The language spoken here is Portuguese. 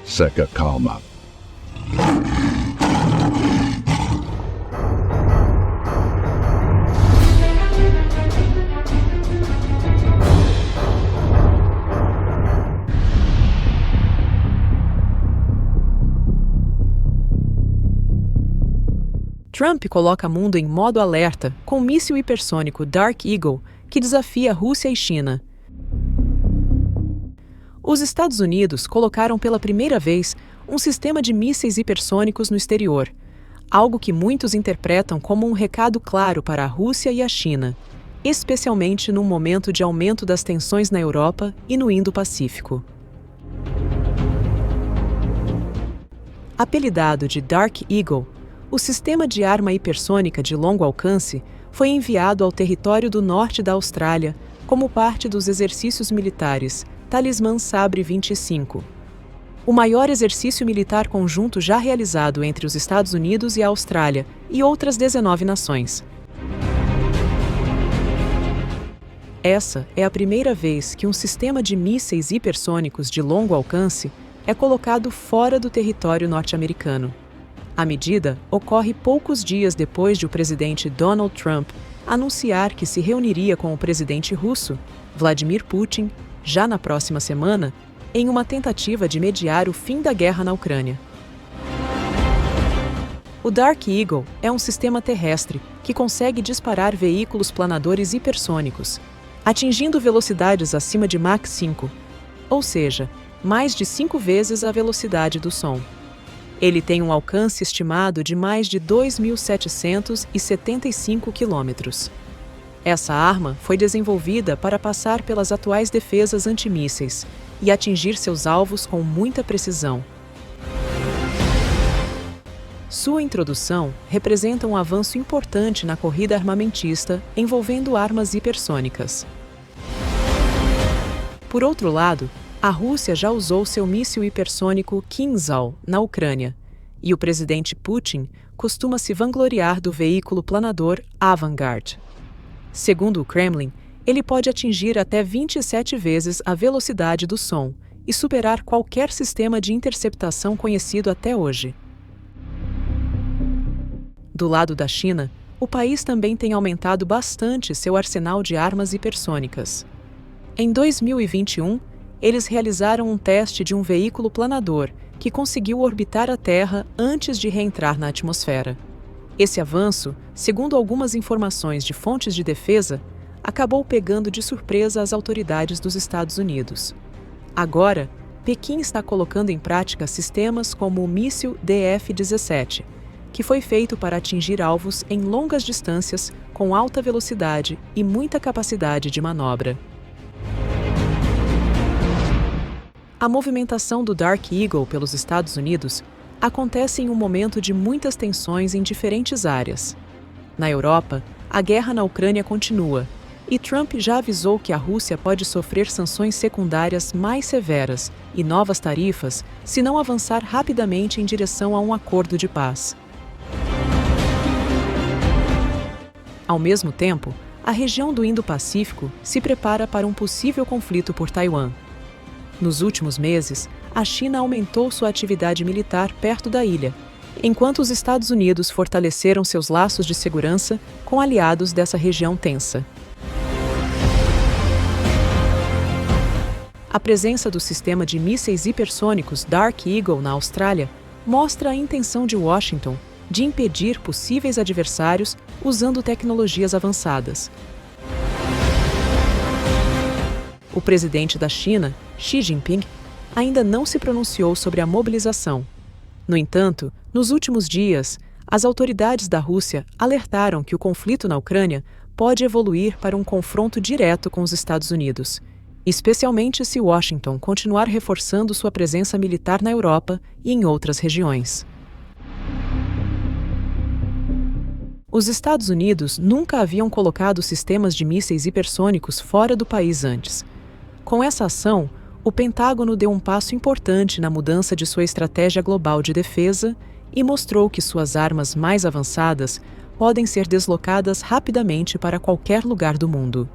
Seca calma. Trump coloca o mundo em modo alerta com o míssil hipersônico Dark Eagle, que desafia Rússia e China. Os Estados Unidos colocaram pela primeira vez um sistema de mísseis hipersônicos no exterior, algo que muitos interpretam como um recado claro para a Rússia e a China, especialmente num momento de aumento das tensões na Europa e no Indo-Pacífico. Apelidado de Dark Eagle, o sistema de arma hipersônica de longo alcance foi enviado ao território do norte da Austrália como parte dos exercícios militares Talismã Sabre 25, o maior exercício militar conjunto já realizado entre os Estados Unidos e a Austrália e outras 19 nações. Essa é a primeira vez que um sistema de mísseis hipersônicos de longo alcance é colocado fora do território norte-americano. A medida ocorre poucos dias depois de o presidente Donald Trump anunciar que se reuniria com o presidente russo, Vladimir Putin, já na próxima semana, em uma tentativa de mediar o fim da guerra na Ucrânia. O Dark Eagle é um sistema terrestre que consegue disparar veículos planadores hipersônicos, atingindo velocidades acima de Mach 5, ou seja, mais de 5 vezes a velocidade do som. Ele tem um alcance estimado de mais de 2.775 quilômetros. Essa arma foi desenvolvida para passar pelas atuais defesas antimísseis e atingir seus alvos com muita precisão. Sua introdução representa um avanço importante na corrida armamentista envolvendo armas hipersônicas. Por outro lado, a Rússia já usou seu míssil hipersônico Kinzhal na Ucrânia, e o presidente Putin costuma se vangloriar do veículo planador Avangard. Segundo o Kremlin, ele pode atingir até 27 vezes a velocidade do som e superar qualquer sistema de interceptação conhecido até hoje. Do lado da China, o país também tem aumentado bastante seu arsenal de armas hipersônicas. Em 2021, eles realizaram um teste de um veículo planador que conseguiu orbitar a Terra antes de reentrar na atmosfera. Esse avanço, segundo algumas informações de fontes de defesa, acabou pegando de surpresa as autoridades dos Estados Unidos. Agora, Pequim está colocando em prática sistemas como o míssil DF-17, que foi feito para atingir alvos em longas distâncias com alta velocidade e muita capacidade de manobra. A movimentação do Dark Eagle pelos Estados Unidos acontece em um momento de muitas tensões em diferentes áreas. Na Europa, a guerra na Ucrânia continua, e Trump já avisou que a Rússia pode sofrer sanções secundárias mais severas e novas tarifas se não avançar rapidamente em direção a um acordo de paz. Ao mesmo tempo, a região do Indo-Pacífico se prepara para um possível conflito por Taiwan. Nos últimos meses, a China aumentou sua atividade militar perto da ilha, enquanto os Estados Unidos fortaleceram seus laços de segurança com aliados dessa região tensa. A presença do sistema de mísseis hipersônicos Dark Eagle na Austrália mostra a intenção de Washington de impedir possíveis adversários usando tecnologias avançadas. O presidente da China, Xi Jinping, ainda não se pronunciou sobre a mobilização. No entanto, nos últimos dias, as autoridades da Rússia alertaram que o conflito na Ucrânia pode evoluir para um confronto direto com os Estados Unidos, especialmente se Washington continuar reforçando sua presença militar na Europa e em outras regiões. Os Estados Unidos nunca haviam colocado sistemas de mísseis hipersônicos fora do país antes. Com essa ação, o Pentágono deu um passo importante na mudança de sua estratégia global de defesa e mostrou que suas armas mais avançadas podem ser deslocadas rapidamente para qualquer lugar do mundo.